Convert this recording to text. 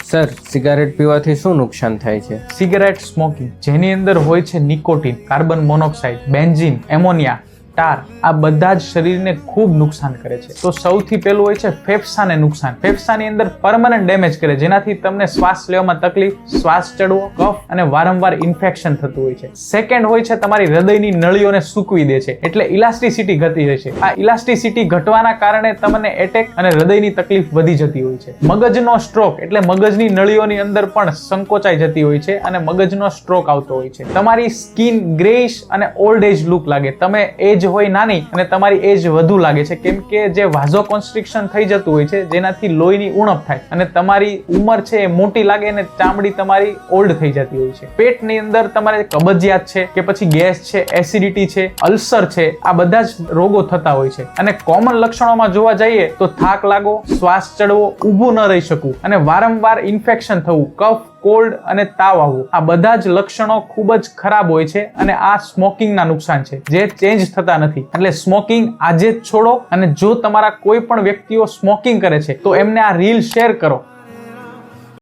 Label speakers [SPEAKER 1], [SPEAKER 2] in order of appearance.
[SPEAKER 1] Sir, cigarette પીવાથી શું નુકસાન થાય છે?
[SPEAKER 2] સિગરેટ સ્મોકિંગ જેની અંદર હોય છે nicotine, carbon monoxide, benzene, ammonia, tar, આ બધા જ શરીરને ખૂબ નુકસાન કરે છે. તો સૌથી પહેલું હોય છે ફેફસાને નુકસાન. ફેફસાની અંદર પરમનન્ટ ડેમેજ કરે, જેનાથી તમને શ્વાસ લેવામાં તકલીફ, શ્વાસ ચડવો, કફ અને વારંવાર ઇન્ફેક્શન થતું હોય છે. સેકન્ડ હોય છે તમારી હૃદયની નળીઓને સૂકવી દે છે, એટલે ઇલાસ્ટિસિટી ઘટી રહે છે. આ ઇલાસ્ટિસિટી ઘટવાના કારણે તમને એટેક અને હૃદયની તકલીફ વધી જતી હોય છે. મગજનો સ્ટ્રોક એટલે મગજની નળીઓની અંદર પણ સંકોચાઈ જતી હોય છે અને મગજનો સ્ટ્રોક આવતો હોય છે. તમારી સ્કિન ગ્રેઇશ અને ઓલ્ડ એજ લુક લાગે. તમે એજ હોય નાની અને તમારી એજ વધુ લાગે છે, કેમ કે જે વાઝો કોન્સ્ટ્રિક્શન થઈ જતું હોય છે, જેનાથી લોહીની ઉણપ થાય અને તમારી ઉંમર છે એ મોટી લાગે અને ચામડી તમારી ઓલ્ડ થઈ જતી હોય છે. પેટની અંદર તમારે કબજિયાત છે કે પછી ગેસ છે, એસિડિટી છે, અલ્સર છે, આ બધા જ રોગો થતા હોય છે. અને કોમન લક્ષણોમાં જોવા જઈએ તો થાક લાગવો, શ્વાસ ચડવો, ઊભું ન રહી શકવું અને વારંવાર ઇન્ફેક્શન થવું, કફ, કોલ્ડ અને તાવ આવવું, આ બધા જ લક્ષણો ખૂબ જ ખરાબ હોય છે અને આ સ્મોકિંગના નુકસાન છે જે ચેન્જ થતા નથી. એટલે સ્મોકિંગ આજે જ છોડો અને જો તમારા કોઈ પણ વ્યક્તિઓ સ્મોકિંગ કરે છે તો એમને આ રીલ શેર કરો